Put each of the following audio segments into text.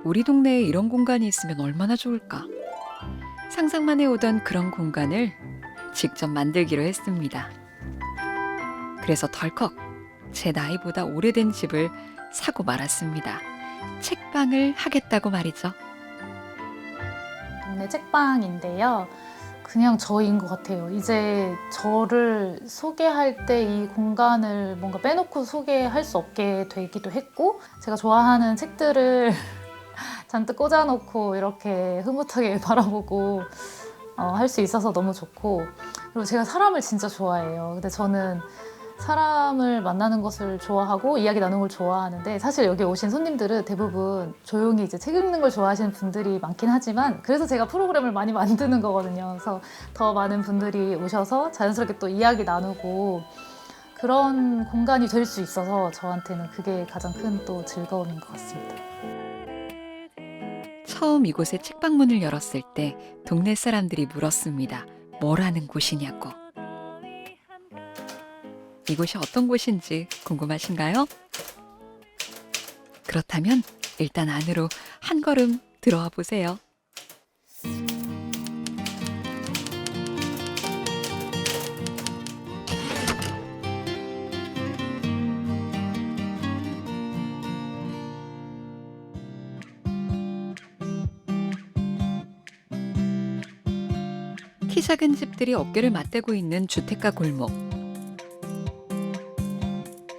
우리 동네에 이런 공간이 있으면 얼마나 좋을까? 상상만 해오던 그런 공간을 직접 만들기로 했습니다. 그래서 덜컥 제 나이보다 오래된 집을 사고 말았습니다. 책방을 하겠다고 말이죠. 동네 책방인데요. 그냥 저인 것 같아요. 이제 저를 소개할 때 이 공간을 뭔가 빼놓고 소개할 수 없게 되기도 했고, 제가 좋아하는 책들을 잔뜩 꽂아놓고 이렇게 흐뭇하게 바라보고 할 수 있어서 너무 좋고, 그리고 제가 사람을 진짜 좋아해요. 근데 저는 사람을 만나는 것을 좋아하고 이야기 나누는 걸 좋아하는데, 사실 여기 오신 손님들은 대부분 조용히 이제 책 읽는 걸 좋아하시는 분들이 많긴 하지만, 그래서 제가 프로그램을 많이 만드는 거거든요. 그래서 더 많은 분들이 오셔서 자연스럽게 또 이야기 나누고 그런 공간이 될 수 있어서 저한테는 그게 가장 큰 또 즐거움인 것 같습니다. 처음 이곳에 책방문을 열었을 때 동네 사람들이 물었습니다. 뭘 하는 곳이냐고. 이곳이 어떤 곳인지 궁금하신가요? 그렇다면 일단 안으로 한 걸음 들어와 보세요. 키 작은 집들이 어깨를 맞대고 있는 주택가 골목.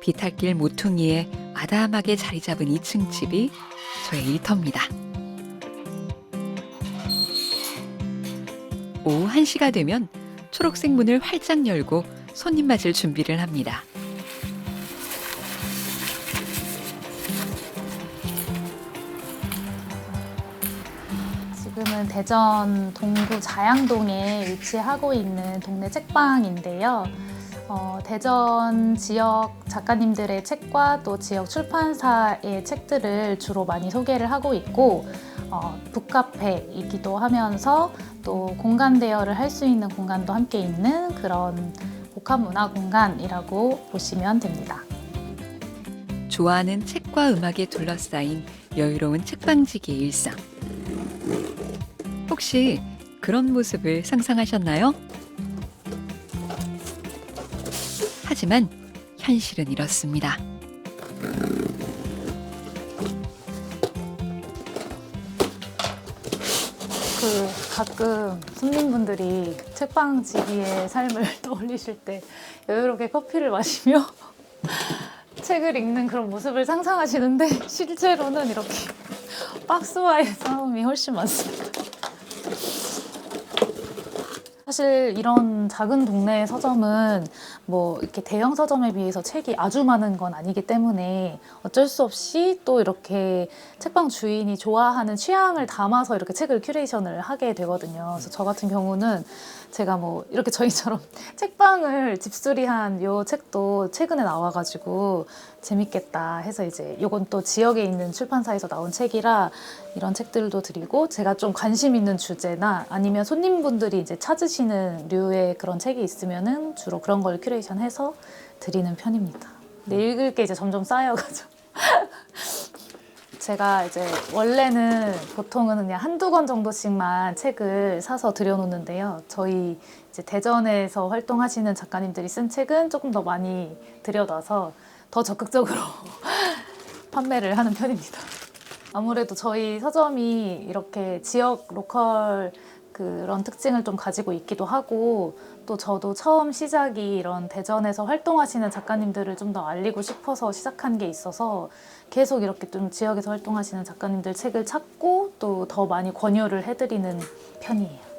비탈길 모퉁이에 아담하게 자리 잡은 2층 집이 저의 일터입니다. 오후 1시가 되면 초록색 문을 활짝 열고 손님 맞을 준비를 합니다. 지금은 대전 동구 자양동에 위치하고 있는 동네 책방인데요. 대전 지역 작가님들의 책과 또 지역 출판사의 책들을 주로 많이 소개를 하고 있고, 북카페이기도 하면서 또 공간 대여를 할 수 있는 공간도 함께 있는 그런 복합문화 공간이라고 보시면 됩니다. 좋아하는 책과 음악에 둘러싸인 여유로운 책방지기의 일상. 혹시 그런 모습을 상상하셨나요? 하지만 현실은 이렇습니다. 가끔 손님분들이 책방지기의 삶을 떠올리실 때 여유롭게 커피를 마시며 책을 읽는 그런 모습을 상상하시는데, 실제로는 이렇게 박스와의 싸움이 훨씬 많습니다. 사실 이런 작은 동네 서점은 뭐 이렇게 대형 서점에 비해서 책이 아주 많은 건 아니기 때문에 어쩔 수 없이 또 이렇게 책방 주인이 좋아하는 취향을 담아서 이렇게 책을 큐레이션을 하게 되거든요. 그래서 저 같은 경우는 제가 뭐 이렇게 저희처럼 책방을 집수리한 요 책도 최근에 나와가지고 재밌겠다 해서, 이제 요건 또 지역에 있는 출판사에서 나온 책이라 이런 책들도 드리고, 제가 좀 관심 있는 주제나 아니면 손님분들이 이제 찾으시는 류의 그런 책이 있으면은 주로 그런 걸 큐레이션해서 드리는 편입니다. 근데 읽을 게 이제 점점 쌓여가지고 제가 이제 원래는 보통은 그냥 한두 권 정도씩만 책을 사서 들여놓는데요. 저희 이제 대전에서 활동하시는 작가님들이 쓴 책은 조금 더 많이 들여놔서 더 적극적으로 판매를 하는 편입니다. 아무래도 저희 서점이 이렇게 지역 로컬 그런 특징을 좀 가지고 있기도 하고, 또 저도 처음 시작이 이런 대전에서 활동하시는 작가님들을 좀 더 알리고 싶어서 시작한 게 있어서 계속 이렇게 좀 지역에서 활동하시는 작가님들 책을 찾고 또 더 많이 권유를 해드리는 편이에요.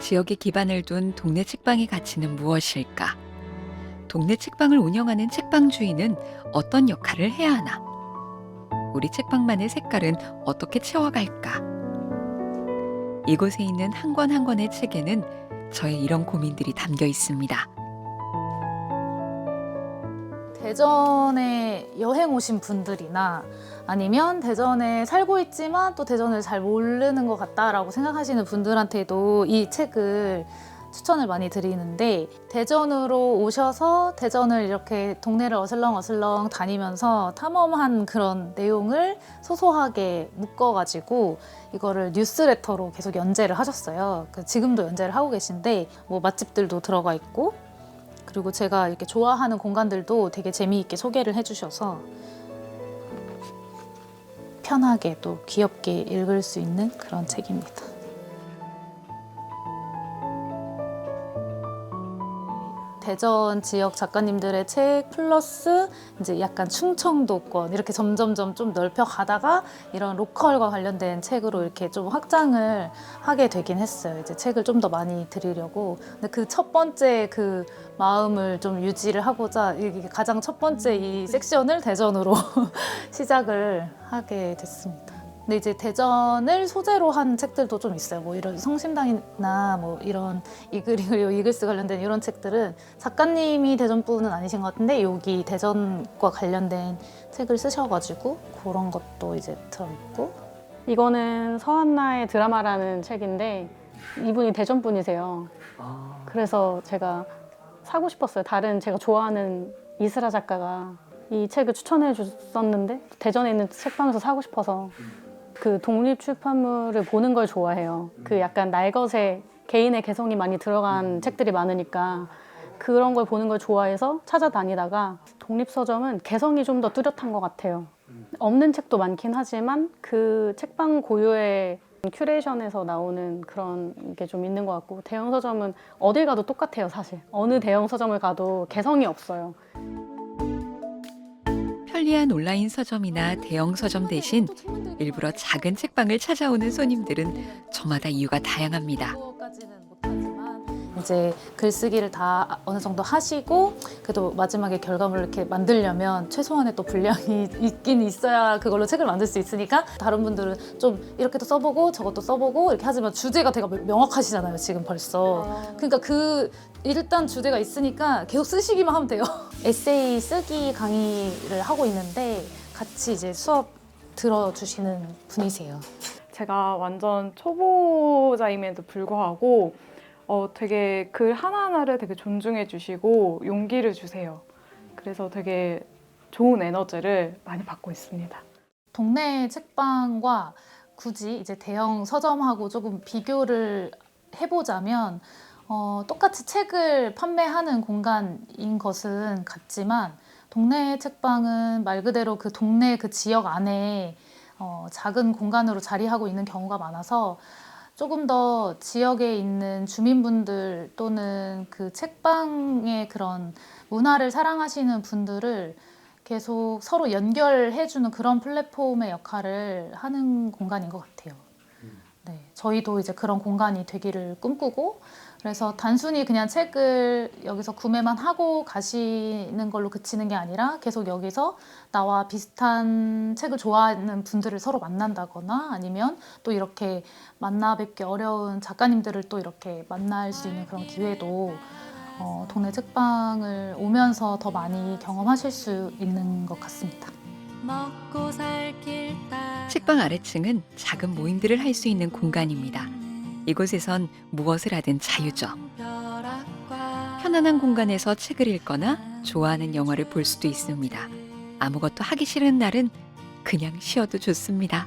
지역에 기반을 둔 동네 책방의 가치는 무엇일까? 동네 책방을 운영하는 책방 주인은 어떤 역할을 해야 하나? 우리 책방만의 색깔은 어떻게 채워갈까? 이곳에 있는 한 권 한 권의 책에는 저의 이런 고민들이 담겨 있습니다. 대전에 여행 오신 분들이나 아니면 대전에 살고 있지만 또 대전을 잘 모르는 것 같다라고 생각하시는 분들한테도 이 책을 추천을 많이 드리는데, 대전으로 오셔서 대전을 이렇게 동네를 어슬렁어슬렁 다니면서 탐험한 그런 내용을 소소하게 묶어가지고 이거를 뉴스레터로 계속 연재를 하셨어요. 지금도 연재를 하고 계신데 뭐 맛집들도 들어가 있고, 그리고 제가 이렇게 좋아하는 공간들도 되게 재미있게 소개를 해주셔서 편하게 또 귀엽게 읽을 수 있는 그런 책입니다. 대전 지역 작가님들의 책 플러스 이제 약간 충청도권 이렇게 점점점 좀 넓혀 가다가 이런 로컬과 관련된 책으로 이렇게 좀 확장을 하게 되긴 했어요. 이제 책을 좀 더 많이 드리려고. 근데 그 첫 번째 그 마음을 좀 유지를 하고자 이게 가장 첫 번째 이 섹션을 대전으로 시작을 하게 됐습니다. 근데 이제 대전을 소재로 한 책들도 좀 있어요. 뭐 이런 성심당이나 뭐 이런 이글스 관련된 이런 책들은 작가님이 대전 분은 아니신 것 같은데 여기 대전과 관련된 책을 쓰셔가지고 그런 것도 이제 들어있고. 이거는 서한나의 드라마라는 책인데 이분이 대전 분이세요. 그래서 제가 사고 싶었어요. 다른 제가 좋아하는 이슬아 작가가 이 책을 추천해 줬었는데 대전에 있는 책방에서 사고 싶어서. 그 독립 출판물을 보는 걸 좋아해요. 그 약간 날것에 개인의 개성이 많이 들어간 책들이 많으니까 그런 걸 보는 걸 좋아해서 찾아다니다가 독립서점은 개성이 좀 더 뚜렷한 것 같아요. 없는 책도 많긴 하지만 그 책방 고유의 큐레이션에서 나오는 그런 게 좀 있는 것 같고, 대형 서점은 어딜 가도 똑같아요. 사실 어느 대형 서점을 가도 개성이 없어요. 편리한 온라인 서점이나 대형 서점 대신 일부러 작은 책방을 찾아오는 손님들은 저마다 이유가 다양합니다. 이제 글쓰기를 다 어느 정도 하시고 그래도 마지막에 결과물을 이렇게 만들려면 최소한의 또 분량이 있긴 있어야 그걸로 책을 만들 수 있으니까, 다른 분들은 좀 이렇게도 써보고 저것도 써보고 이렇게 하지만 주제가 되게 명확하시잖아요 지금 벌써. 그러니까 일단 주제가 있으니까 계속 쓰시기만 하면 돼요. 에세이 쓰기 강의를 하고 있는데 같이 이제 수업 들어주시는 분이세요. 제가 완전 초보자임에도 불구하고 되게 글 하나하나를 되게 존중해 주시고 용기를 주세요. 그래서 되게 좋은 에너지를 많이 받고 있습니다. 동네 책방과 굳이 이제 대형 서점하고 조금 비교를 해보자면 똑같이 책을 판매하는 공간인 것은 같지만 동네 책방은 말 그대로 그 동네 그 지역 안에 작은 공간으로 자리하고 있는 경우가 많아서 조금 더 지역에 있는 주민분들 또는 그 책방의 그런 문화를 사랑하시는 분들을 계속 서로 연결해주는 그런 플랫폼의 역할을 하는 공간인 것 같아요. 네, 저희도 이제 그런 공간이 되기를 꿈꾸고, 그래서 단순히 그냥 책을 여기서 구매만 하고 가시는 걸로 그치는 게 아니라 계속 여기서 나와 비슷한 책을 좋아하는 분들을 서로 만난다거나 아니면 또 이렇게 만나 뵙기 어려운 작가님들을 또 이렇게 만날 수 있는 그런 기회도 동네 책방을 오면서 더 많이 경험하실 수 있는 것 같습니다. 책방 아래층은 작은 모임들을 할 수 있는 공간입니다. 이곳에선 무엇을 하든 자유죠. 편안한 공간에서 책을 읽거나 좋아하는 영화를 볼 수도 있습니다. 아무것도 하기 싫은 날은 그냥 쉬어도 좋습니다.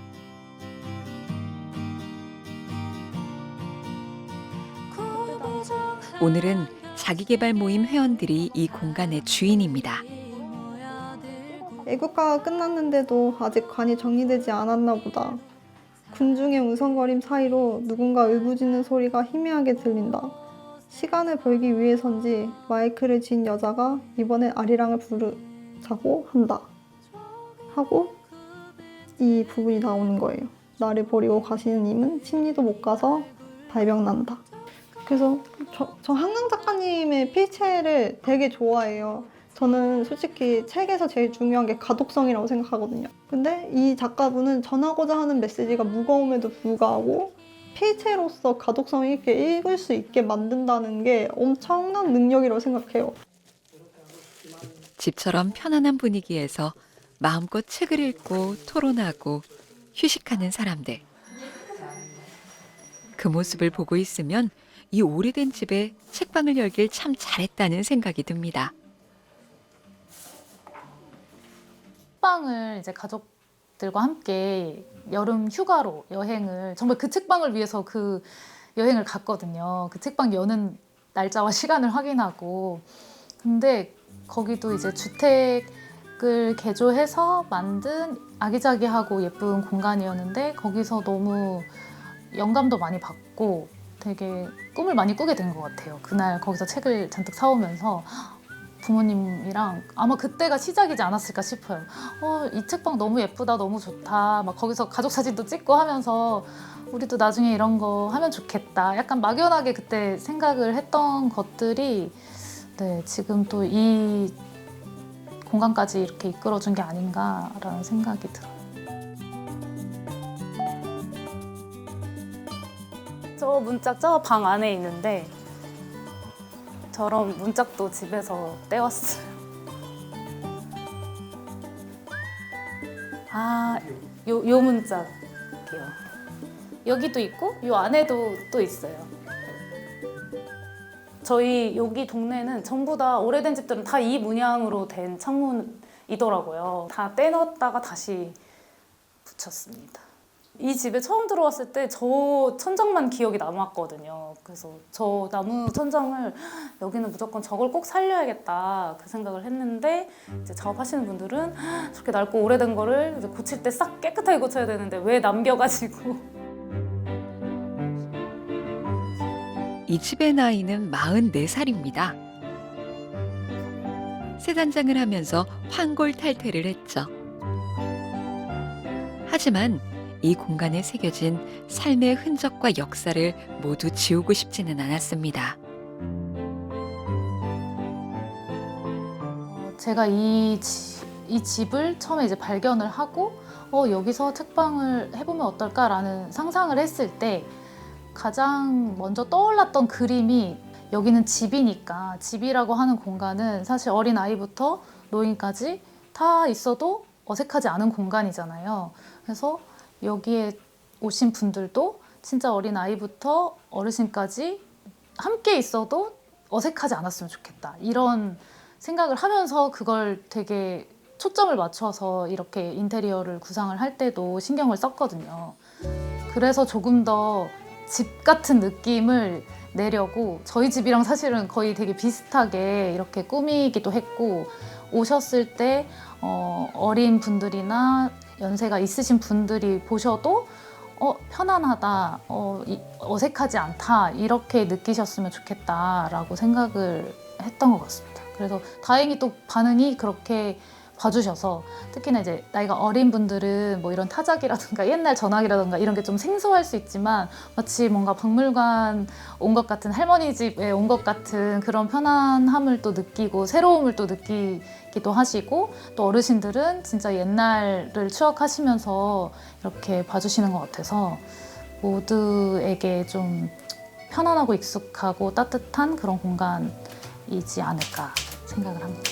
오늘은 자기계발 모임 회원들이 이 공간의 주인입니다. 애국가가 끝났는데도 아직 관이 정리되지 않았나 보다. 군중의 웅성거림 사이로 누군가 울부짖는 소리가 희미하게 들린다. 시간을 벌기 위해서인지 마이크를 쥔 여자가 이번엔 아리랑을 부르자고 한다. 하고 이 부분이 나오는 거예요. 나를 버리고 가시는 님은 심리도 못 가서 발병난다. 그래서 저 한강 작가님의 필체를 되게 좋아해요. 저는 솔직히 책에서 제일 중요한 게 가독성이라고 생각하거든요. 근데 이 작가분은 전하고자 하는 메시지가 무거움에도 불구하고 필체로서 가독성 있게 읽을 수 있게 만든다는 게 엄청난 능력이라고 생각해요. 집처럼 편안한 분위기에서 마음껏 책을 읽고 토론하고 휴식하는 사람들. 그 모습을 보고 있으면 이 오래된 집에 책방을 열길 참 잘했다는 생각이 듭니다. 책방을 이제 가족들과 함께 여름 휴가로 여행을 정말 그 책방을 위해서 그 여행을 갔거든요. 그 책방 여는 날짜와 시간을 확인하고. 근데 거기도 이제 주택을 개조해서 만든 아기자기하고 예쁜 공간이었는데 거기서 너무 영감도 많이 받고 되게 꿈을 많이 꾸게 된 것 같아요. 그날 거기서 책을 잔뜩 사오면서 부모님이랑 아마 그때가 시작이지 않았을까 싶어요. 이 책방 너무 예쁘다, 너무 좋다. 막 거기서 가족 사진도 찍고 하면서 우리도 나중에 이런 거 하면 좋겠다. 약간 막연하게 그때 생각을 했던 것들이 네, 지금 또 이 공간까지 이렇게 이끌어준 게 아닌가라는 생각이 들어요. 저 문짝 저 방 안에 있는데 저런 문짝도 집에서 떼왔어요. 요 문짝이요. 여기도 있고 요 안에도 또 있어요. 저희 여기 동네는 전부 다 오래된 집들은 다 이 문양으로 된 창문이더라고요. 다 떼넣었다가 다시 붙였습니다. 이 집에 처음 들어왔을 때 저 천장만 기억이 남았거든요. 그래서 저 나무 천장을 여기는 무조건 저걸 꼭 살려야겠다 그 생각을 했는데 이제 작업하시는 분들은 저렇게 낡고 오래된 거를 이제 고칠 때 싹 깨끗하게 고쳐야 되는데 왜 남겨가지고 이 집의 나이는 44살입니다. 새 단장을 하면서 환골탈태를 했죠. 하지만 이 공간에 새겨진 삶의 흔적과 역사를 모두 지우고 싶지는 않았습니다. 제가 이 집을 처음에 이제 발견을 하고 여기서 책방을 해보면 어떨까라는 상상을 했을 때 가장 먼저 떠올랐던 그림이 여기는 집이니까 집이라고 하는 공간은 사실 어린 아이부터 노인까지 다 있어도 어색하지 않은 공간이잖아요. 그래서 여기에 오신 분들도 진짜 어린 아이부터 어르신까지 함께 있어도 어색하지 않았으면 좋겠다. 이런 생각을 하면서 그걸 되게 초점을 맞춰서 이렇게 인테리어를 구상을 할 때도 신경을 썼거든요. 그래서 조금 더 집 같은 느낌을 내려고 저희 집이랑 사실은 거의 되게 비슷하게 이렇게 꾸미기도 했고 오셨을 때 어린 분들이나 연세가 있으신 분들이 보셔도 편안하다, 어색하지 않다 이렇게 느끼셨으면 좋겠다라고 생각을 했던 것 같습니다. 그래서 다행히 또 반응이 그렇게 봐주셔서 특히나 이제 나이가 어린 분들은 뭐 이런 타작이라든가 옛날 전화기라든가 이런 게 좀 생소할 수 있지만 마치 뭔가 박물관 온 것 같은 할머니 집에 온 것 같은 그런 편안함을 또 느끼고 새로움을 또 느끼기도 하시고 또 어르신들은 진짜 옛날을 추억하시면서 이렇게 봐주시는 것 같아서 모두에게 좀 편안하고 익숙하고 따뜻한 그런 공간이지 않을까 생각을 합니다.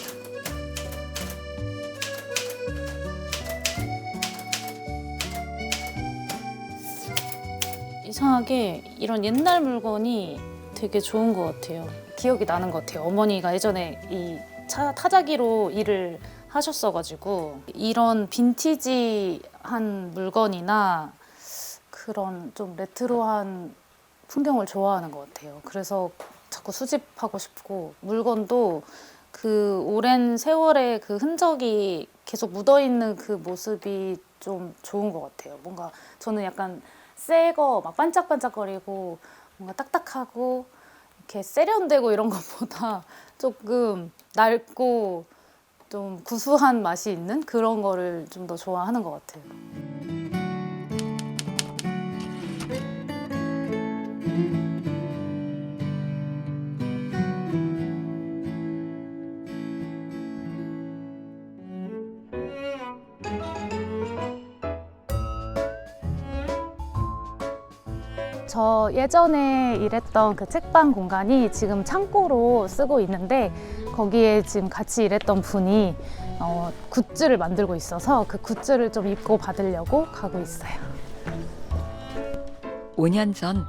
이상하게 이런 옛날 물건이 되게 좋은 것 같아요. 기억이 나는 것 같아요. 어머니가 예전에 이 타자기로 일을 하셨어가지고 이런 빈티지한 물건이나 그런 좀 레트로한 풍경을 좋아하는 것 같아요. 그래서 자꾸 수집하고 싶고 물건도 그 오랜 세월의 그 흔적이 계속 묻어있는 그 모습이 좀 좋은 것 같아요. 뭔가 저는 약간 새 거 막 반짝반짝거리고 뭔가 딱딱하고 이렇게 세련되고 이런 것보다 조금 낡고 좀 구수한 맛이 있는 그런 거를 좀 더 좋아하는 것 같아요. 저 예전에 일했던 그 책방 공간이 지금 창고로 쓰고 있는데 거기에 지금 같이 일했던 분이 굿즈를 만들고 있어서 그 굿즈를 좀 입고 받으려고 가고 있어요. 5년 전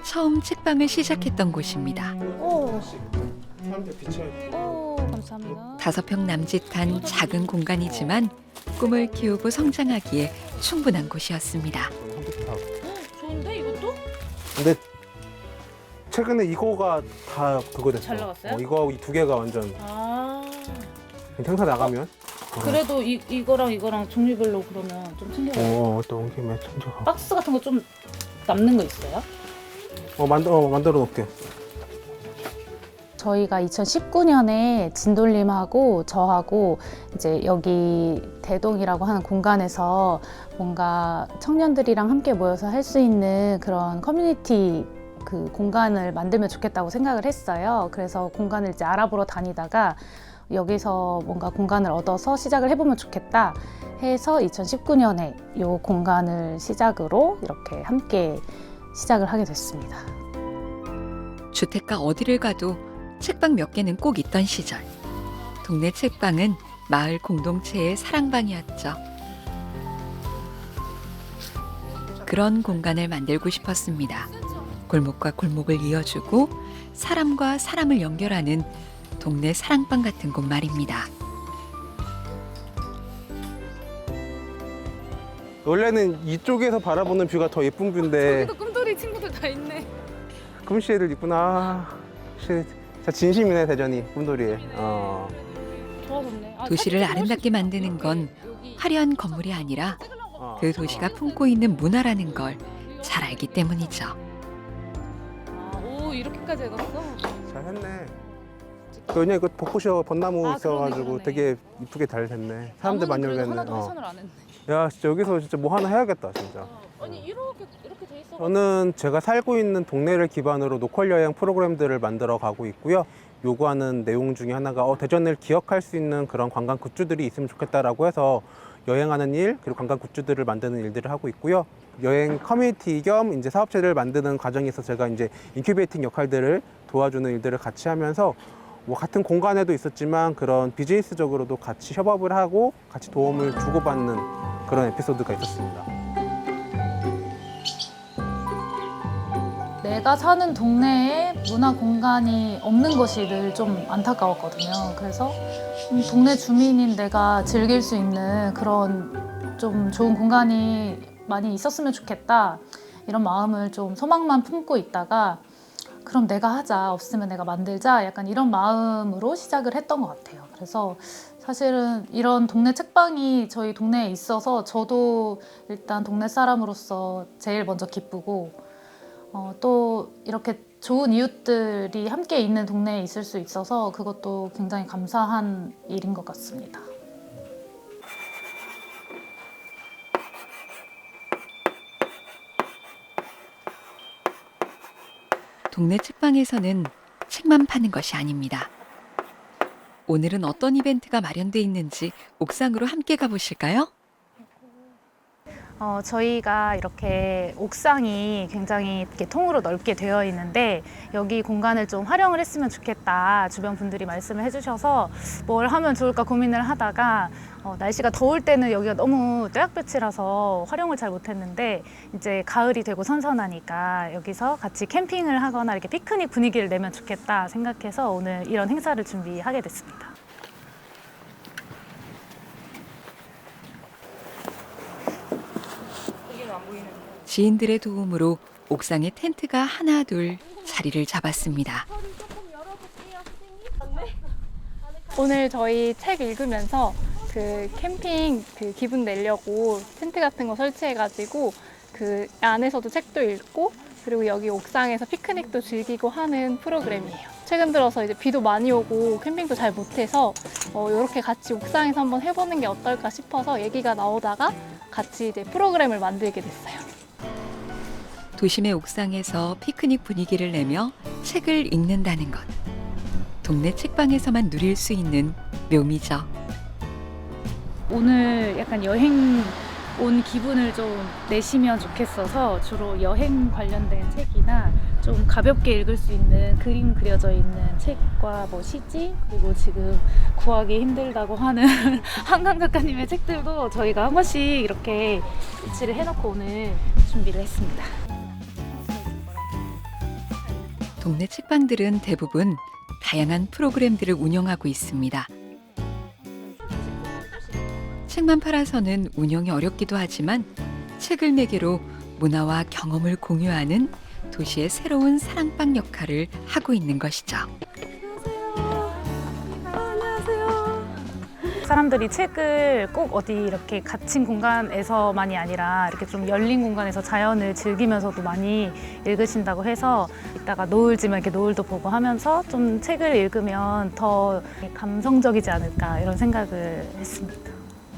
처음 책방을 시작했던 곳입니다. 오, 감사합니다. 5평 남짓한 작은 공간이지만 꿈을 키우고 성장하기에 충분한 곳이었습니다. 좋은데 이것도? 근데 최근에 이거가 다 그거 됐어. 잘 나갔어요? 이거하고 이 두 개가 완전 아 행사 나가면. 그래도 이거랑 종류별로 그러면 좀 챙겨가요. 또 온 김에 챙겨가. 박스 같은 거 좀 남는 거 있어요? 만들어 놓을게. 저희가 2019년에 진돌님하고 저하고 이제 여기 대동이라고 하는 공간에서 뭔가 청년들이랑 함께 모여서 할 수 있는 그런 커뮤니티 그 공간을 만들면 좋겠다고 생각을 했어요. 그래서 공간을 이제 알아보러 다니다가 여기서 뭔가 공간을 얻어서 시작을 해보면 좋겠다 해서 2019년에 이 공간을 시작으로 이렇게 함께 시작을 하게 됐습니다. 주택가 어디를 가도 책방 몇 개는 꼭 있던 시절. 동네 책방은 마을 공동체의 사랑방이었죠. 그런 공간을 만들고 싶었습니다. 골목과 골목을 이어주고 사람과 사람을 연결하는 동네 사랑방 같은 곳 말입니다. 원래는 이쪽에서 바라보는 뷰가 더 예쁜 뷰인데 꿈돌이 친구들 다 있네. 금시 애들 있구나. 확실히 진짜 진심이네 대전이 꿈돌이에. 좋아졌네. 도시를 아름답게 만드는 건 화려한 건물이 아니라 그 도시가 품고 있는 문화라는 걸 잘 알기 때문이죠. 오 이렇게까지 해놨어? 잘했네. 왜냐 이거 벚꽃이 벚나무 있어가지고 그러네. 되게 이쁘게 잘 됐네. 사람들 많이 오겠네. 하나도 훼손을 안 했네. 야 진짜 여기서 진짜 뭐 하나 해야겠다 진짜. 아니 이렇게 돼 있어. 저는 제가 살고 있는 동네를 기반으로 로컬 여행 프로그램들을 만들어 가고 있고요. 요구하는 내용 중에 하나가 대전을 기억할 수 있는 그런 관광 굿즈들이 있으면 좋겠다라고 해서 여행하는 일 그리고 관광 굿즈들을 만드는 일들을 하고 있고요. 여행 커뮤니티 겸 이제 사업체를 만드는 과정에서 제가 이제 인큐베이팅 역할들을 도와주는 일들을 같이 하면서 뭐 같은 공간에도 있었지만 그런 비즈니스적으로도 같이 협업을 하고 같이 도움을 주고받는 그런 에피소드가 있었습니다. 내가 사는 동네에 문화 공간이 없는 것이 늘 좀 안타까웠거든요. 그래서 동네 주민인 내가 즐길 수 있는 그런 좀 좋은 공간이 많이 있었으면 좋겠다. 이런 마음을 좀 소망만 품고 있다가 그럼 내가 하자, 없으면 내가 만들자 약간 이런 마음으로 시작을 했던 것 같아요. 그래서 사실은 이런 동네 책방이 저희 동네에 있어서 저도 일단 동네 사람으로서 제일 먼저 기쁘고 또 이렇게 좋은 이웃들이 함께 있는 동네에 있을 수 있어서 그것도 굉장히 감사한 일인 것 같습니다. 동네 책방에서는 책만 파는 것이 아닙니다. 오늘은 어떤 이벤트가 마련돼 있는지 옥상으로 함께 가보실까요? 저희가 이렇게 옥상이 굉장히 이렇게 통으로 넓게 되어 있는데 여기 공간을 좀 활용을 했으면 좋겠다 주변 분들이 말씀을 해주셔서 뭘 하면 좋을까 고민을 하다가 날씨가 더울 때는 여기가 너무 뙤약볕이라서 활용을 잘 못했는데 이제 가을이 되고 선선하니까 여기서 같이 캠핑을 하거나 이렇게 피크닉 분위기를 내면 좋겠다 생각해서 오늘 이런 행사를 준비하게 됐습니다. 지인들의 도움으로 옥상에 텐트가 하나 둘 자리를 잡았습니다. 오늘 저희 책 읽으면서 그 캠핑 그 기분 내려고 텐트 같은 거 설치해가지고 그 안에서도 책도 읽고 그리고 여기 옥상에서 피크닉도 즐기고 하는 프로그램이에요. 최근 들어서 이제 비도 많이 오고 캠핑도 잘 못해서 이렇게 같이 옥상에서 한번 해보는 게 어떨까 싶어서 얘기가 나오다가 같이 이제 프로그램을 만들게 됐어요. 도심의 옥상에서 피크닉 분위기를 내며 책을 읽는다는 것. 동네 책방에서만 누릴 수 있는 묘미죠. 오늘 약간 여행 온 기분을 좀 내시면 좋겠어서 주로 여행 관련된 책이나 좀 가볍게 읽을 수 있는 그림 그려져 있는 책과 뭐 시집, 그리고 지금 구하기 힘들다고 하는 한강 작가님의 책들도 저희가 한 번씩 이렇게 배치를 해놓고 오늘 준비를 했습니다. 동네 책방들은 대부분 다양한 프로그램들을 운영하고 있습니다. 책만 팔아서는 운영이 어렵기도 하지만 책을 매개로 문화와 경험을 공유하는 도시의 새로운 사랑방 역할을 하고 있는 것이죠. 사람들이 책을 꼭 어디 이렇게 갇힌 공간에서만이 아니라 이렇게 좀 열린 공간에서 자연을 즐기면서도 많이 읽으신다고 해서 이따가 노을지만 이렇게 노을도 보고 하면서 좀 책을 읽으면 더 감성적이지 않을까 이런 생각을 했습니다.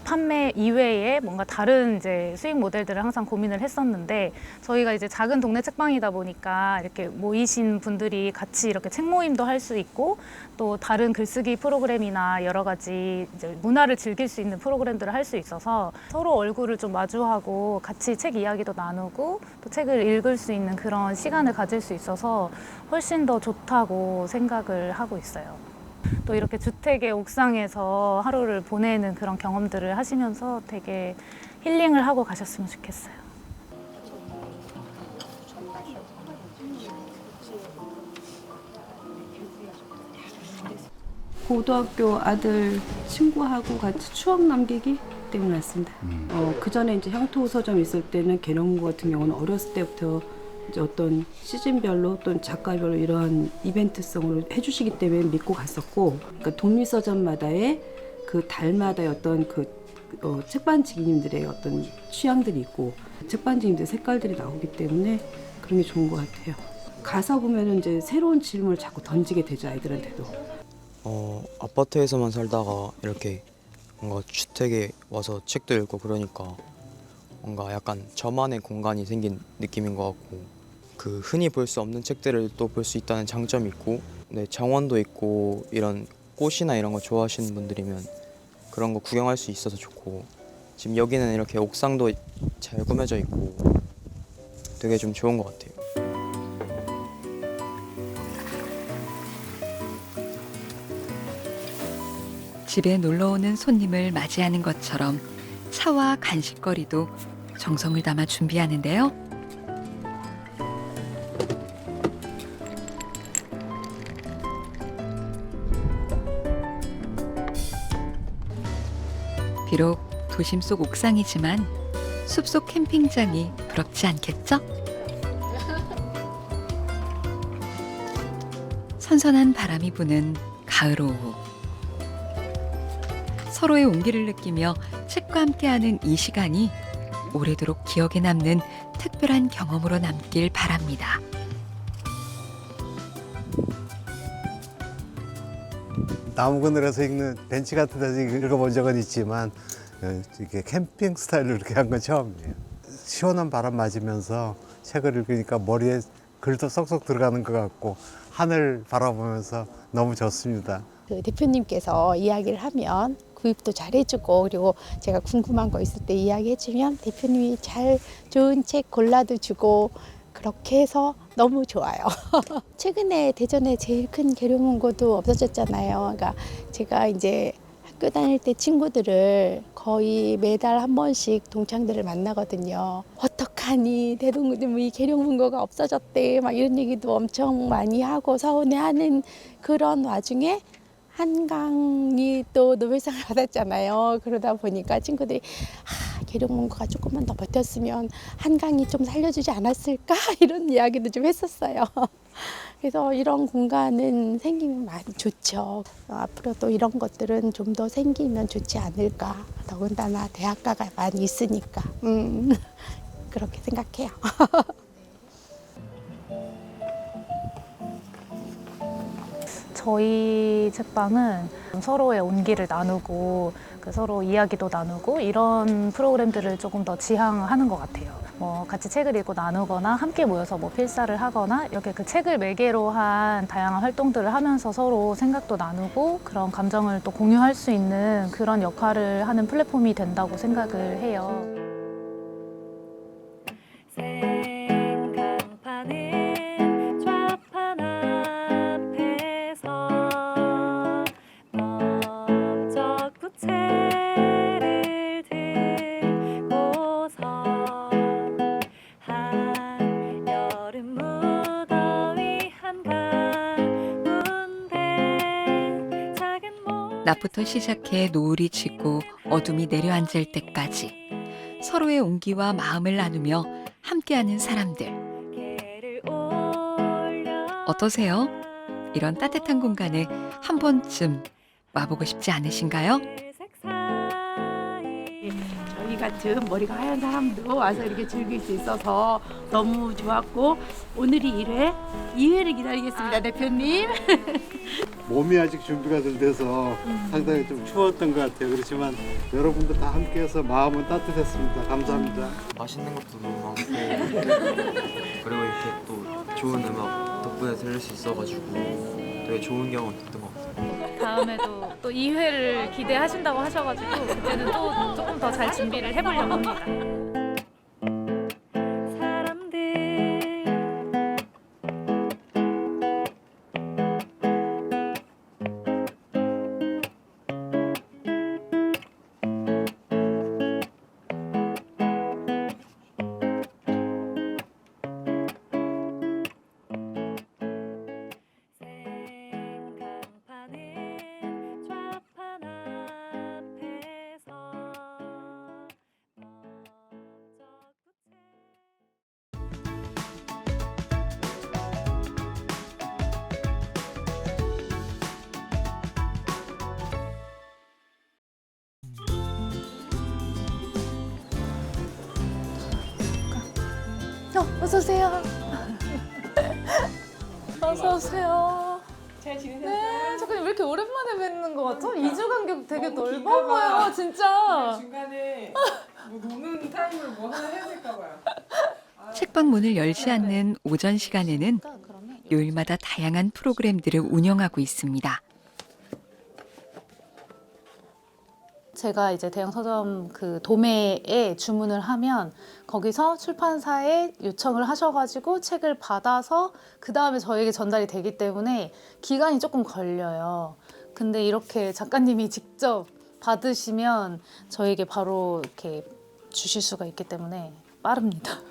판매 이외에 뭔가 다른 이제 수익 모델들을 항상 고민을 했었는데 저희가 이제 작은 동네 책방이다 보니까 이렇게 모이신 분들이 같이 이렇게 책 모임도 할 수 있고 또 다른 글쓰기 프로그램이나 여러 가지 이제 문화를 즐길 수 있는 프로그램들을 할 수 있어서 서로 얼굴을 좀 마주하고 같이 책 이야기도 나누고 또 책을 읽을 수 있는 그런 시간을 가질 수 있어서 훨씬 더 좋다고 생각을 하고 있어요. 또 이렇게 주택의 옥상에서 하루를 보내는 그런 경험들을 하시면서 되게 힐링을 하고 가셨으면 좋겠어요. 고등학교 아들 친구하고 같이 추억 남기기 때문에 왔습니다. 그 전에 이제 향토 서점 있을 때는 개념부 같은 경우는 어렸을 때부터 이제 어떤 시즌별로 또는 작가별로 이러한 이벤트성으로 해주시기 때문에 믿고 갔었고, 그러니까 독립서점마다의 그 달마다의 어떤 책반지기님들의 어떤 취향들이 있고 책반지기님들의 색깔들이 나오기 때문에 그런 게 좋은 것 같아요. 가서 보면은 이제 새로운 질문을 자꾸 던지게 되죠, 아이들한테도. 아파트에서만 살다가 이렇게 뭔가 주택에 와서 책도 읽고 그러니까 뭔가 약간 저만의 공간이 생긴 느낌인 것 같고, 그 흔히 볼 수 없는 책들을 또 볼 수 있다는 장점이 있고, 네, 정원도 있고 이런 꽃이나 이런 거 좋아하시는 분들이면 그런 거 구경할 수 있어서 좋고, 지금 여기는 이렇게 옥상도 잘 꾸며져 있고 되게 좀 좋은 것 같아요. 집에 놀러 오는 손님을 맞이하는 것처럼 차와 간식거리도 정성을 담아 준비하는데요. 비록 도심 속 옥상이지만 숲속 캠핑장이 부럽지 않겠죠? 선선한 바람이 부는 가을 오후. 서로의 온기를 느끼며 책과 함께하는 이 시간이 오래도록 기억에 남는 특별한 경험으로 남길 바랍니다. 나무 그늘에서 읽는 벤치 같은 데서 읽어본 적은 있지만 이렇게 캠핑 스타일로 이렇게 한 건 처음이에요. 시원한 바람 맞으면서 책을 읽으니까 머리에 글도 쏙쏙 들어가는 것 같고 하늘 바라보면서 너무 좋습니다. 그 대표님께서 이야기를 하면 구입도 잘 해주고, 그리고 제가 궁금한 거 있을 때 이야기해주면 대표님이 잘 좋은 책 골라도 주고, 그렇게 해서 너무 좋아요. 최근에 대전에 제일 큰 계룡문고도 없어졌잖아요. 그러니까 제가 이제 학교 다닐 때 친구들을 거의 매달 한 번씩 동창들을 만나거든요. 어떡하니 이 계룡문고가 없어졌대, 막 이런 얘기도 엄청 많이 하고 서운해하는 그런 와중에 한강이 또 노벨상을 받았잖아요. 그러다 보니까 친구들이 계룡문고가 조금만 더 버텼으면 한강이 좀 살려주지 않았을까 이런 이야기도 좀 했었어요. 그래서 이런 공간은 생기면 많이 좋죠. 앞으로도 이런 것들은 좀 더 생기면 좋지 않을까. 더군다나 대학가가 많이 있으니까 그렇게 생각해요. 저희 책방은 서로의 온기를 나누고 서로 이야기도 나누고 이런 프로그램들을 조금 더 지향하는 것 같아요. 뭐 같이 책을 읽고 나누거나 함께 모여서 뭐 필사를 하거나 이렇게 그 책을 매개로 한 다양한 활동들을 하면서 서로 생각도 나누고 그런 감정을 또 공유할 수 있는 그런 역할을 하는 플랫폼이 된다고 생각을 해요. 낮부터 시작해 노을이 지고 어둠이 내려앉을 때까지 서로의 온기와 마음을 나누며 함께하는 사람들. 어떠세요? 이런 따뜻한 공간에 한 번쯤 와보고 싶지 않으신가요? 저희 같은 머리가 하얀 사람도 와서 이렇게 즐길 수 있어서 너무 좋았고 오늘이 1회, 2회를 기다리겠습니다, 대표님. 몸이 아직 준비가 덜 돼서 상당히 좀 추웠던 것 같아요. 그렇지만 여러분들 다 함께해서 마음은 따뜻했습니다. 감사합니다. 맛있는 것도 너무 많고 그리고 이렇게 또 좋은 음악 덕분에 들을 수 있어가지고 되게 좋은 경험 됐던 것 같아요. 다음에도 또 2회를 기대하신다고 하셔가지고 그때는 또 조금 더 잘 준비를 해보려고 합니다. 어서 오세요. 어서 오세요. 잘 지내셨어요? 네, 작가님 왜 이렇게 오랜만에 뵙는 것 같죠? 2주 간격 되게 넓어 보여요, 진짜. 중간에 뭐 노는 타임을 뭐 하나 해야 될까 봐요. 책방 문을 열지 않는 오전 시간에는 요일마다 다양한 프로그램들을 운영하고 있습니다. 제가 이제 대형 서점 그 도매에 주문을 하면 거기서 출판사에 요청을 하셔가지고 책을 받아서 그 다음에 저에게 전달이 되기 때문에 기간이 조금 걸려요. 근데 이렇게 작가님이 직접 받으시면 저에게 바로 이렇게 주실 수가 있기 때문에 빠릅니다.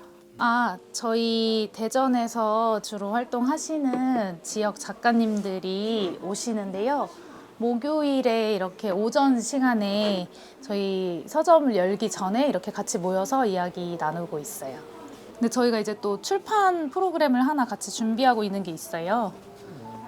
저희 대전에서 주로 활동하시는 지역 작가님들이 오시는데요. 목요일에 이렇게 오전 시간에 저희 서점을 열기 전에 이렇게 같이 모여서 이야기 나누고 있어요. 근데 저희가 이제 또 출판 프로그램을 하나 같이 준비하고 있는 게 있어요.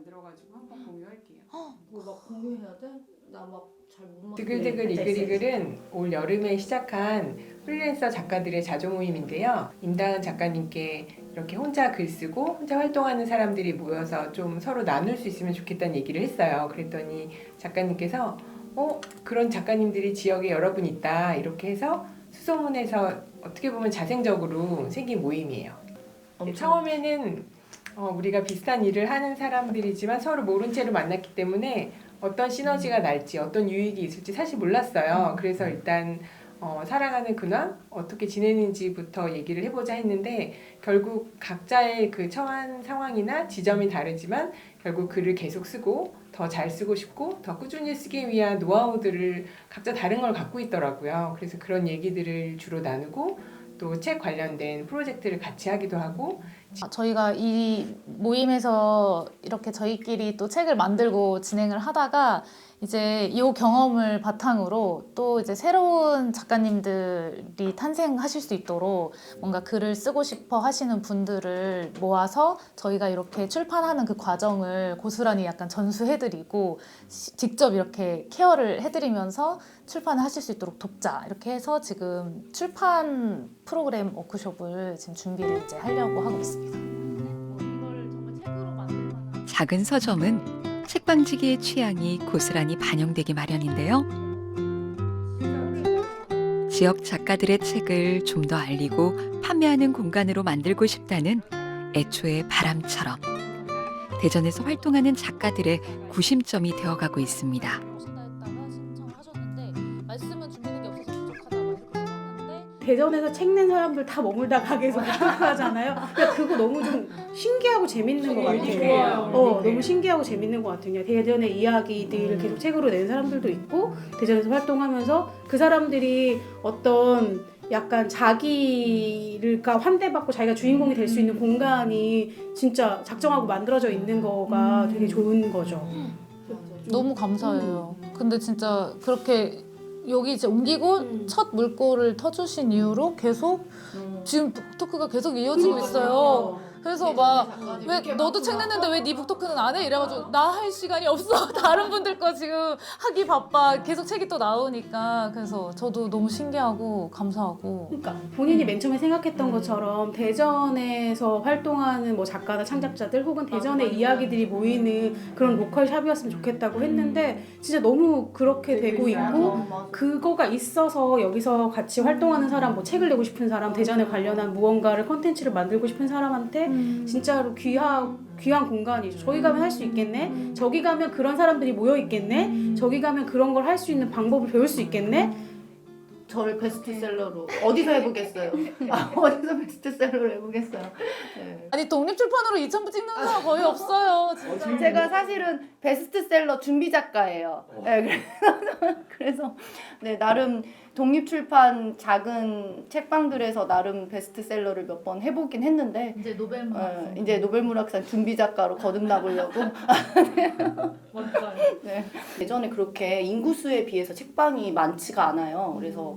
들어가지고 한번 공유할게요. 막 공유해야 돼? 나 막 잘 못 드글드글 이글이글은 올 여름에 시작한 프리랜서 작가들의 자조 모임인데요. 임다은 작가님께 이렇게 혼자 글 쓰고 혼자 활동하는 사람들이 모여서 좀 서로 나눌 수 있으면 좋겠다는 얘기를 했어요. 그랬더니 작가님께서 그런 작가님들이 지역에 여러 분 있다 이렇게 해서 수소문해서 어떻게 보면 자생적으로 생긴 모임이에요. 처음에는 우리가 비슷한 일을 하는 사람들이지만 서로 모른 채로 만났기 때문에 어떤 시너지가 날지 어떤 유익이 있을지 사실 몰랐어요. 그래서 일단 살아가는 근황 어떻게 지내는지부터 얘기를 해보자 했는데 결국 각자의 그 처한 상황이나 지점이 다르지만 결국 글을 계속 쓰고 더 잘 쓰고 싶고 더 꾸준히 쓰기 위한 노하우들을 각자 다른 걸 갖고 있더라고요. 그래서 그런 얘기들을 주로 나누고 또 책 관련된 프로젝트를 같이 하기도 하고 저희가 이 모임에서 이렇게 저희끼리 또 책을 만들고 진행을 하다가 이제 이 경험을 바탕으로 또 이제 새로운 작가님들이 탄생하실 수 있도록 뭔가 글을 쓰고 싶어 하시는 분들을 모아서 저희가 이렇게 출판하는 그 과정을 고스란히 약간 전수해드리고 직접 이렇게 케어를 해드리면서 출판을 하실 수 있도록 돕자 이렇게 해서 지금 출판 프로그램 워크숍을 지금 준비를 이제 하려고 하고 있습니다. 작은 서점은 책방지기의 취향이 고스란히 반영되기 마련인데요. 지역 작가들의 책을 좀 더 알리고 판매하는 공간으로 만들고 싶다는 애초의 바람처럼 대전에서 활동하는 작가들의 구심점이 되어가고 있습니다. 대전에서 책 낸 사람들 다 머물다 가게에서 하잖아요. 그러니까 그거 너무 좀 신기하고 재밌는 것 같아요. 너무 신기하고 재밌는 것 같아요. 대전의 이야기들을 계속 책으로 낸 사람들도 있고 대전에서 활동하면서 그 사람들이 어떤 약간 자기가 환대받고 자기가 주인공이 될 수 있는 공간이 진짜 작정하고 만들어져 있는 거가 되게 좋은 거죠. 너무 감사해요. 근데 진짜 그렇게 여기 이제 옮기고 첫 물꼬를 터주신 이후로 계속 지금 북토크가 계속 이어지고 있어요. 그래서 막 왜 너도 책 냈는데 왜 네 북토크는 안 해? 이래가지고 나 할 시간이 없어. 다른 분들 거 지금 하기 바빠. 계속 책이 또 나오니까. 그래서 저도 너무 신기하고 감사하고. 그러니까 본인이 맨 처음에 생각했던 것처럼 대전에서 활동하는 뭐 작가나 창작자들 혹은 대전의 이야기들이 모이는 그런 로컬 샵이었으면 좋겠다고 했는데 진짜 너무 그렇게 되고 있고 그거가 있어서 여기서 같이 활동하는 사람, 뭐 책을 내고 싶은 사람, 대전에 관련한 무언가를 컨텐츠를 만들고 싶은 사람한테 진짜로 귀한 공간이죠. 저기 가면 할 수 있겠네. 저기 가면 그런 사람들이 모여 있겠네. 저기 가면 그런 걸 할 수 있는 방법을 배울 수 있겠네. 저를 베스트셀러로 어디서 해보겠어요? 어디서 베스트셀러로 해보겠어요? 네. 아니 독립출판으로 2,000부 찍는 사람 거의 없어요. 진짜. 제가 사실은 베스트셀러 준비 작가예요. 네, 그래서 네, 나름 독립출판 작은 책방들에서 나름 베스트셀러를 몇 번 해보긴 했는데 이제 노벨문학상 준비 작가로 거듭나보려고. 네. 예전에 그렇게 인구수에 비해서 책방이 많지가 않아요. 그래서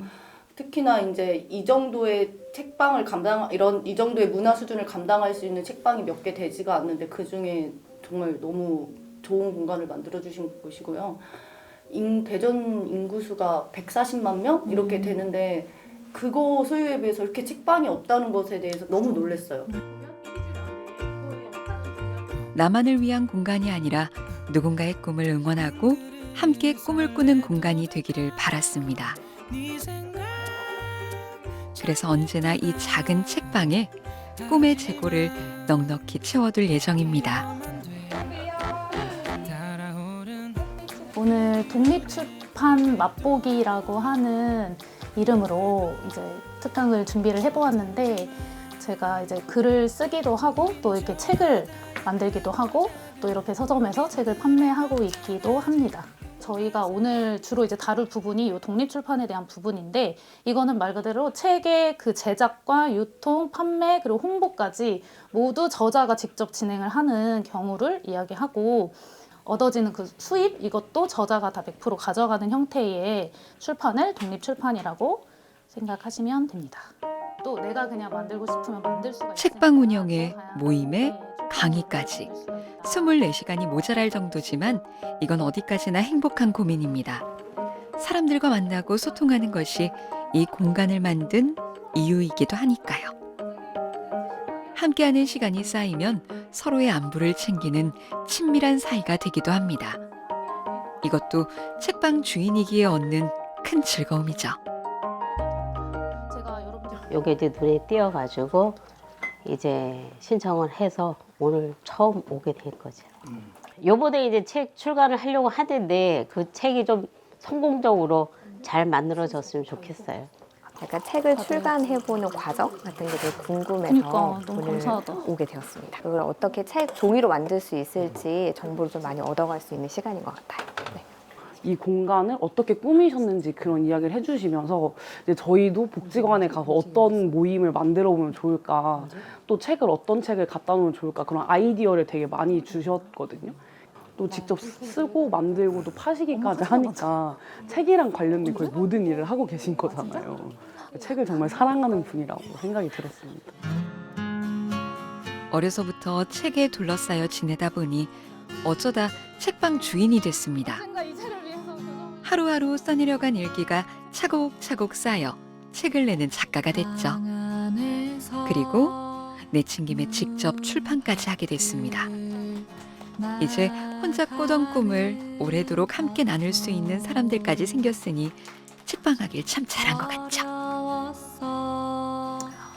특히나 이제 이 정도의 책방을 이 정도의 문화 수준을 감당할 수 있는 책방이 몇 개 되지가 않는데 그 중에 정말 너무 좋은 공간을 만들어 주신 곳이고요. 대전 인구수가 140만 명 이렇게 되는데 그거 소유에 비해서 이렇게 책방이 없다는 것에 대해서 너무 놀랐어요. 나만을 위한 공간이 아니라 누군가의 꿈을 응원하고 함께 꿈을 꾸는 공간이 되기를 바랐습니다. 그래서 언제나 이 작은 책방에 꿈의 재고를 넉넉히 채워둘 예정입니다. 오늘 독립출판 맛보기라고 하는 이름으로 이제 특강을 준비를 해보았는데 제가 이제 글을 쓰기도 하고 또 이렇게 책을 만들기도 하고 또 이렇게 서점에서 책을 판매하고 있기도 합니다. 저희가 오늘 주로 이제 다룰 부분이 이 독립출판에 대한 부분인데 이거는 말 그대로 책의 그 제작과 유통, 판매 그리고 홍보까지 모두 저자가 직접 진행을 하는 경우를 이야기하고 얻어지는 그 수입 이것도 저자가 다 100% 가져가는 형태의 출판을 독립출판이라고 생각하시면 됩니다. 또 내가 그냥 만들고 싶으면 만들 수가 있으니까 책방 운영에 모임에 강의까지 24시간이 모자랄 정도지만 이건 어디까지나 행복한 고민입니다. 사람들과 만나고 소통하는 것이 이 공간을 만든 이유이기도 하니까요. 함께하는 시간이 쌓이면 서로의 안부를 챙기는 친밀한 사이가 되기도 합니다. 이것도 책방 주인이기에 얻는 큰 즐거움이죠. 요게 이제 눈에 띄어가지고 이제 신청을 해서 오늘 처음 오게 된 거죠. 요번에 이제 책 출간을 하려고 하는데 그 책이 좀 성공적으로 잘 만들어졌으면 좋겠어요. 약간 책을 출간해보는 과정 같은 게 되게 궁금해서 그러니까, 너무 오늘 감사하다. 오게 되었습니다. 그걸 어떻게 책 종이로 만들 수 있을지 정보를 좀 많이 얻어갈 수 있는 시간인 것 같아요. 네. 이 공간을 어떻게 꾸미셨는지 그런 이야기를 해주시면서 이제 저희도 복지관에 가서 어떤 모임을 만들어 보면 좋을까, 또 책을 어떤 책을 갖다 놓으면 좋을까 그런 아이디어를 되게 많이 주셨거든요. 또 직접 쓰고 만들고 또 파시기까지 하니까 책이랑 관련된 거의 모든 일을 하고 계신 거잖아요. 책을 정말 사랑하는 분이라고 생각이 들었습니다. 어려서부터 책에 둘러싸여 지내다 보니 어쩌다 책방 주인이 됐습니다. 하루하루 써내려간 일기가 차곡차곡 쌓여 책을 내는 작가가 됐죠. 그리고 내친 김에 직접 출판까지 하게 됐습니다. 이제 혼자 꾸던 꿈을 오래도록 함께 나눌 수 있는 사람들까지 생겼으니 책방하길 참 잘한 것 같죠.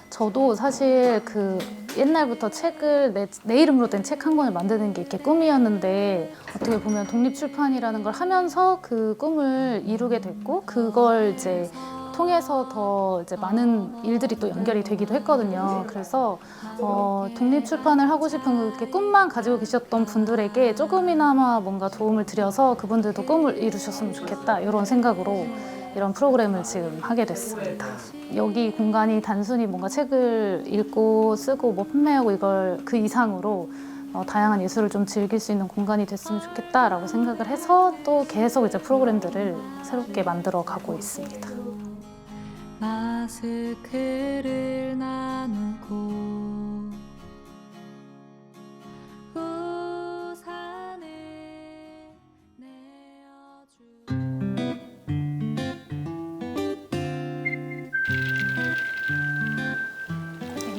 저도 사실 그 옛날부터 책을 내 이름으로 된 책 한 권을 만드는 게 이렇게 꿈이었는데 어떻게 보면 독립출판이라는 걸 하면서 그 꿈을 이루게 됐고 그걸 이제 통해서 더 이제 많은 일들이 또 연결이 되기도 했거든요. 그래서 독립출판을 하고 싶은 그렇게 꿈만 가지고 계셨던 분들에게 조금이나마 뭔가 도움을 드려서 그분들도 꿈을 이루셨으면 좋겠다 이런 생각으로 이런 프로그램을 지금 하게 됐습니다. 여기 공간이 단순히 뭔가 책을 읽고 쓰고 뭐 판매하고 이걸 그 이상으로 다양한 예술을 좀 즐길 수 있는 공간이 됐으면 좋겠다라고 생각을 해서 또 계속 이제 프로그램들을 새롭게 만들어 가고 있습니다. 마스크를 나누고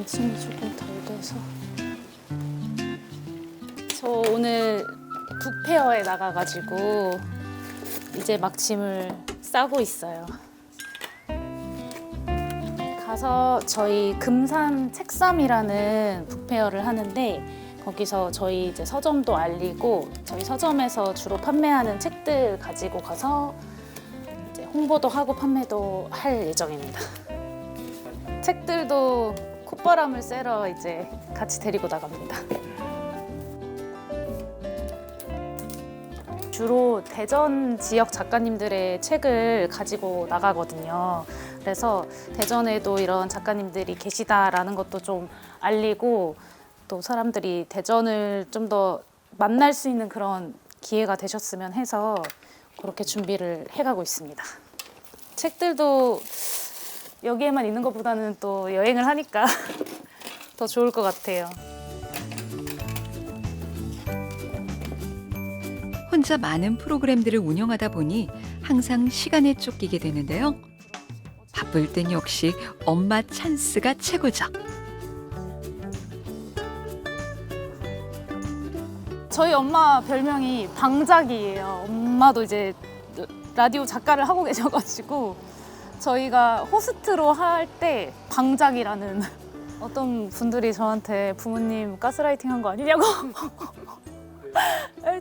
enzym이 조금 덜 돼서 저 오늘 북페어에 나가가지고 이제 막 짐을 싸고 있어요. 가서 저희 금산 책삼이라는 북페어를 하는데 거기서 저희 이제 서점도 알리고 저희 서점에서 주로 판매하는 책들 가지고 가서 이제 홍보도 하고 판매도 할 예정입니다. 책들도 콧바람을 쐬러 이제 같이 데리고 나갑니다. 주로 대전 지역 작가님들의 책을 가지고 나가거든요. 그래서 대전에도 이런 작가님들이 계시다라는 것도 좀 알리고 또 사람들이 대전을 좀 더 만날 수 있는 그런 기회가 되셨으면 해서 그렇게 준비를 해가고 있습니다. 책들도 여기에만 있는 것보다는 또 여행을 하니까 더 좋을 것 같아요. 혼자 많은 프로그램들을 운영하다 보니 항상 시간에 쫓기게 되는데요. 바쁠 땐 역시 엄마 찬스가 최고죠. 저희 엄마 별명이 방작이에요. 엄마도 이제 라디오 작가를 하고 계셔가지고 저희가 호스트로 할 때 방작이라는 어떤 분들이 저한테 부모님 가스라이팅 한 거 아니냐고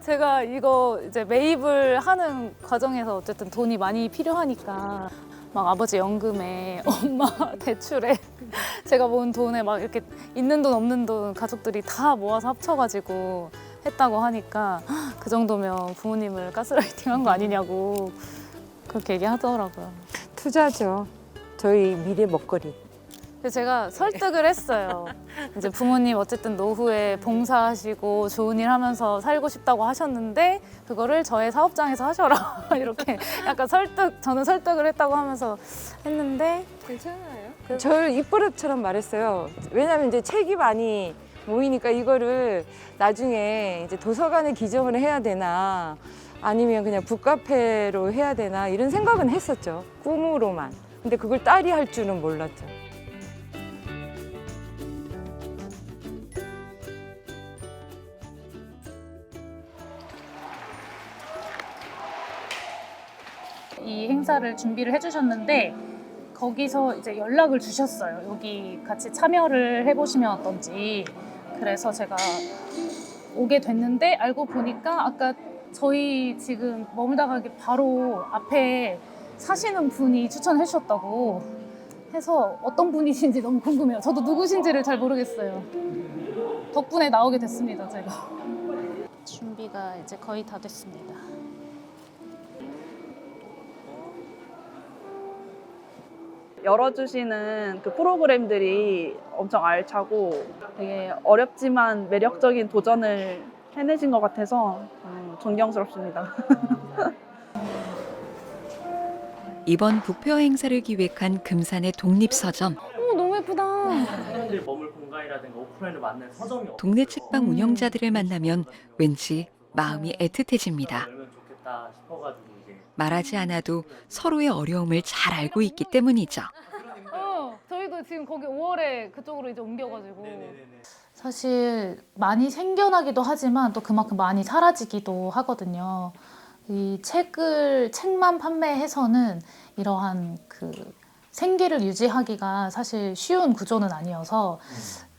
제가 이거 이제 매입을 하는 과정에서 어쨌든 돈이 많이 필요하니까 막 아버지 연금에 엄마 대출에 제가 모은 돈에 막 이렇게 있는 돈 없는 돈 가족들이 다 모아서 합쳐가지고 했다고 하니까 그 정도면 부모님을 가스라이팅 한 거 아니냐고 그렇게 얘기하더라고요. 투자죠. 저희 미래 먹거리. 그래서 제가 설득을 했어요. 이제 부모님 어쨌든 노후에 봉사하시고 좋은 일 하면서 살고 싶다고 하셨는데 그거를 저의 사업장에서 하셔라 이렇게 약간 저는 설득을 했다고 하면서 했는데 괜찮아요. 저를 입버릇처럼 말했어요. 왜냐하면 이제 책이 많이 모이니까 이거를 나중에 이제 도서관에 기증을 해야 되나 아니면 그냥 북카페로 해야 되나 이런 생각은 했었죠. 꿈으로만. 근데 그걸 딸이 할 줄은 몰랐죠. 이 행사를 준비를 해주셨는데 거기서 이제 연락을 주셨어요. 여기 같이 참여를 해보시면 어떤지. 그래서 제가 오게 됐는데 알고 보니까 아까 저희 지금 머물다 가기 바로 앞에 사시는 분이 추천해 주셨다고 해서 어떤 분이신지 너무 궁금해요. 저도 누구신지를 잘 모르겠어요. 덕분에 나오게 됐습니다, 제가. 준비가 이제 거의 다 됐습니다. 열어주시는 그 프로그램들이 엄청 알차고 되게 어렵지만 매력적인 도전을 해내신 것 같아서 존경스럽습니다. 이번 북페어 행사를 기획한 금산의 독립서점. 너무 예쁘다. 사람들이 머물 공간이라든가 오프라인을 만난 서점이 동네 책방 운영자들을 만나면 왠지 마음이 애틋해집니다. 열면 좋겠다 싶어가지고 이제 말하지 않아도 서로의 어려움을 잘 알고 있기 때문이죠. 저희도 지금 거기 5월에 그쪽으로 이제 옮겨가지고. 사실 많이 생겨나기도 하지만 또 그만큼 많이 사라지기도 하거든요. 이 책만 판매해서는 이러한 그 생계를 유지하기가 사실 쉬운 구조는 아니어서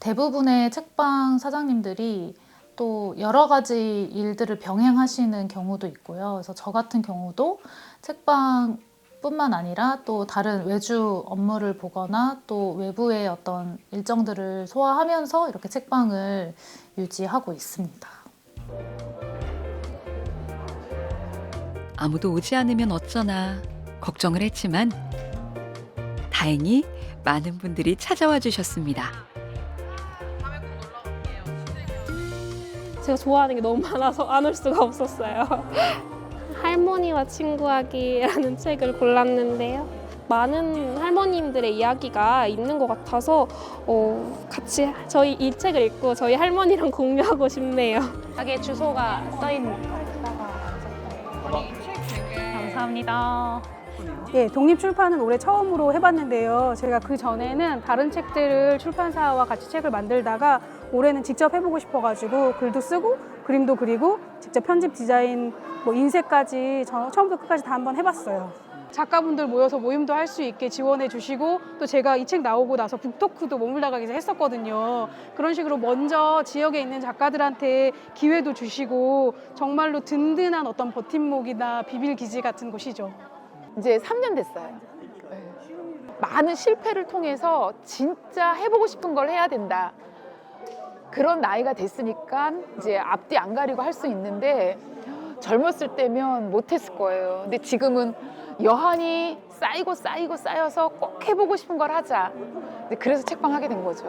대부분의 책방 사장님들이 또 여러 가지 일들을 병행하시는 경우도 있고요. 그래서 저 같은 경우도 책방뿐만 아니라 또 다른 외주 업무를 보거나 또 외부의 어떤 일정들을 소화하면서 이렇게 책방을 유지하고 있습니다. 아무도 오지 않으면 어쩌나 걱정을 했지만 다행히 많은 분들이 찾아와 주셨습니다. 제가 좋아하는 게 너무 많아서 안 올 수가 없었어요. 할머니와 친구하기라는 책을 골랐는데요. 많은 할머님들의 이야기가 있는 것 같아서 같이 저희 이 책을 읽고 저희 할머니랑 공유하고 싶네요. 가게 주소가 써있는. 감사합니다. 예, 독립출판은 올해 처음으로 해봤는데요. 제가 그 전에는 다른 책들을 출판사와 같이 책을 만들다가 올해는 직접 해보고 싶어가지고 글도 쓰고 그림도 그리고 직접 편집 디자인 뭐 인쇄까지 처음부터 끝까지 다 한번 해봤어요. 작가분들 모여서 모임도 할 수 있게 지원해 주시고 또 제가 이 책 나오고 나서 북토크도 머물다 가기서 했었거든요. 그런 식으로 먼저 지역에 있는 작가들한테 기회도 주시고 정말로 든든한 어떤 버팀목이나 비빌기지 같은 곳이죠. 이제 3년 됐어요. 많은 실패를 통해서 진짜 해보고 싶은 걸 해야 된다. 그런 나이가 됐으니까 이제 앞뒤 안 가리고 할 수 있는데 젊었을 때면 못했을 거예요. 근데 지금은 여한이 쌓여서 꼭 해보고 싶은 걸 하자. 그래서 책방 하게 된 거죠.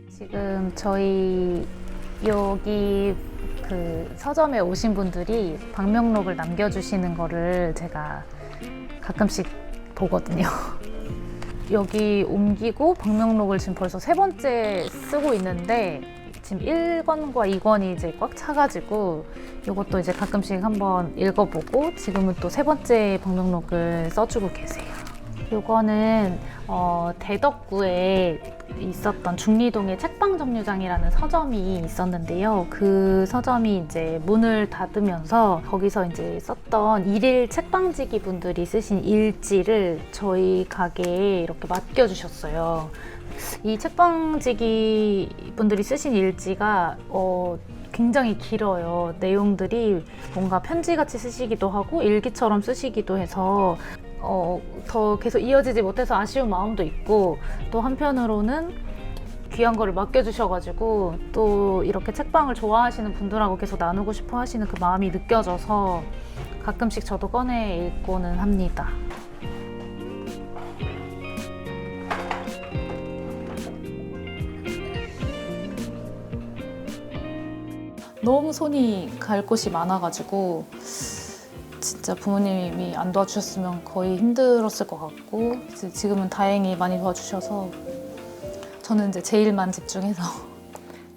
지금 저희 여기 그 서점에 오신 분들이 방명록을 남겨주시는 거를 제가 가끔씩 보거든요. 여기 옮기고 방명록을 지금 벌써 3번째 쓰고 있는데 지금 1권과 2권이 이제 꽉 차가지고 이것도 이제 가끔씩 한번 읽어보고 지금은 또 3번째 방명록을 써주고 계세요. 이거는 대덕구에 있었던 중리동의 책방정류장이라는 서점이 있었는데요. 그 서점이 이제 문을 닫으면서 거기서 이제 썼던 일일 책방지기 분들이 쓰신 일지를 저희 가게에 이렇게 맡겨주셨어요. 이 책방지기 분들이 쓰신 일지가 굉장히 길어요. 내용들이 뭔가 편지같이 쓰시기도 하고 일기처럼 쓰시기도 해서 더 계속 이어지지 못해서 아쉬운 마음도 있고 또 한편으로는 귀한 거를 맡겨주셔가지고 또 이렇게 책방을 좋아하시는 분들하고 계속 나누고 싶어 하시는 그 마음이 느껴져서 가끔씩 저도 꺼내 읽고는 합니다. 너무 손이 갈 곳이 많아가지고 진짜 부모님이 안 도와주셨으면 거의 힘들었을 것 같고 지금은 다행히 많이 도와주셔서 저는 이제 제 일만 집중해서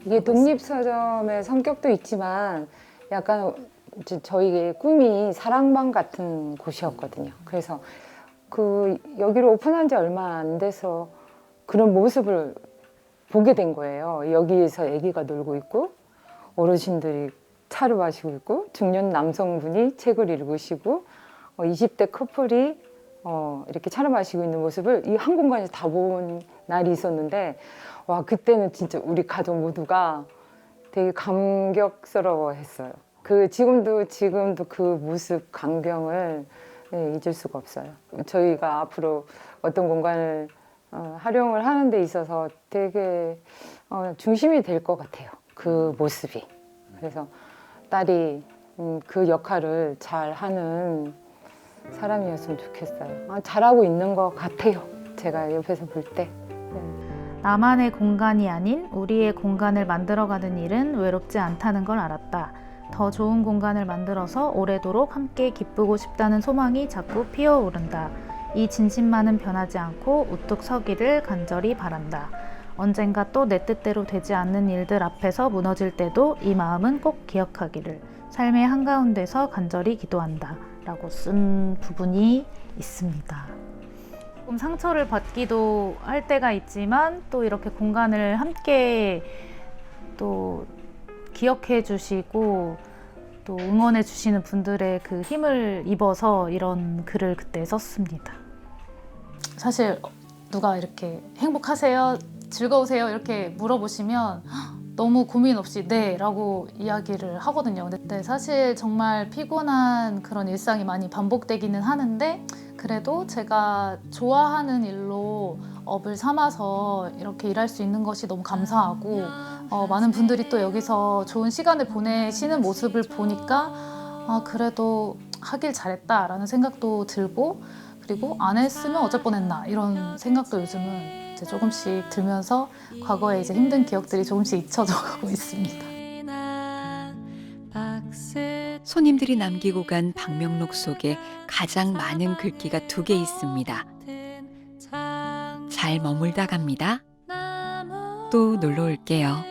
이게 독립서점의 성격도 있지만 약간 이제 저희의 꿈이 사랑방 같은 곳이었거든요. 그래서 여기를 오픈한 지 얼마 안 돼서 그런 모습을 보게 된 거예요. 여기에서 아기가 놀고 있고 어르신들이 차를 마시고 있고 중년 남성분이 책을 읽으시고 20대 커플이 이렇게 차를 마시고 있는 모습을 이 한 공간에서 다 본 날이 있었는데 와 그때는 진짜 우리 가족 모두가 되게 감격스러워했어요. 지금도 그 모습 광경을 잊을 수가 없어요. 저희가 앞으로 어떤 공간을 활용을 하는 데 있어서 되게 중심이 될 것 같아요. 그 모습이. 그래서 딸이 그 역할을 잘 하는 사람이었으면 좋겠어요. 잘하고 있는 것 같아요. 제가 옆에서 볼 때. 나만의 공간이 아닌 우리의 공간을 만들어가는 일은 외롭지 않다는 걸 알았다. 더 좋은 공간을 만들어서 오래도록 함께 기쁘고 싶다는 소망이 자꾸 피어오른다. 이 진심만은 변하지 않고 우뚝 서기를 간절히 바란다. 언젠가 또 내 뜻대로 되지 않는 일들 앞에서 무너질 때도 이 마음은 꼭 기억하기를. 삶의 한가운데서 간절히 기도한다. 라고 쓴 부분이 있습니다. 조금 상처를 받기도 할 때가 있지만 또 이렇게 공간을 함께 또 기억해 주시고 또 응원해 주시는 분들의 그 힘을 입어서 이런 글을 그때 썼습니다. 사실 누가 이렇게 행복하세요? 즐거우세요? 이렇게 물어보시면 너무 고민 없이 네 라고 이야기를 하거든요. 근데 사실 정말 피곤한 그런 일상이 많이 반복되기는 하는데 그래도 제가 좋아하는 일로 업을 삼아서 이렇게 일할 수 있는 것이 너무 감사하고 많은 분들이 또 여기서 좋은 시간을 보내시는 모습을 보니까 그래도 하길 잘했다라는 생각도 들고 그리고 안 했으면 어쩔 뻔했나 이런 생각도 요즘은 이제 조금씩 들면서 과거에 이제 힘든 기억들이 조금씩 잊혀져 가고 있습니다. 손님들이 남기고 간 방명록 속에 가장 많은 글귀가 2개 있습니다. 잘 머물다 갑니다. 또 놀러 올게요.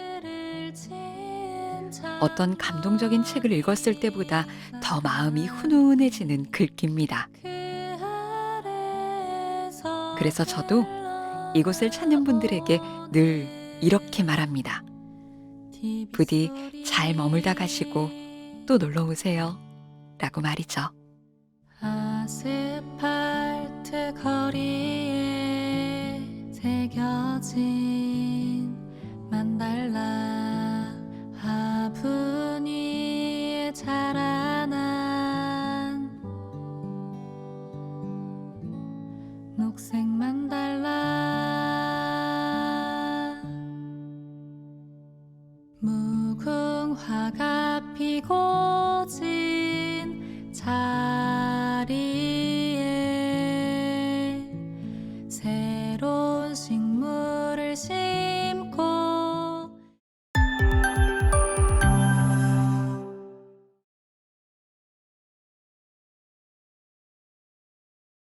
어떤 감동적인 책을 읽었을 때보다 더 마음이 훈훈해지는 글귀입니다. 그래서 저도 이곳을 찾는 분들에게 늘 이렇게 말합니다. 부디 잘 머물다 가시고 또 놀러 오세요. 라고 말이죠. 아스팔트 거리에 새겨진 만달라 화분 위에 자라난 녹색 만달라 무궁화가 피고 진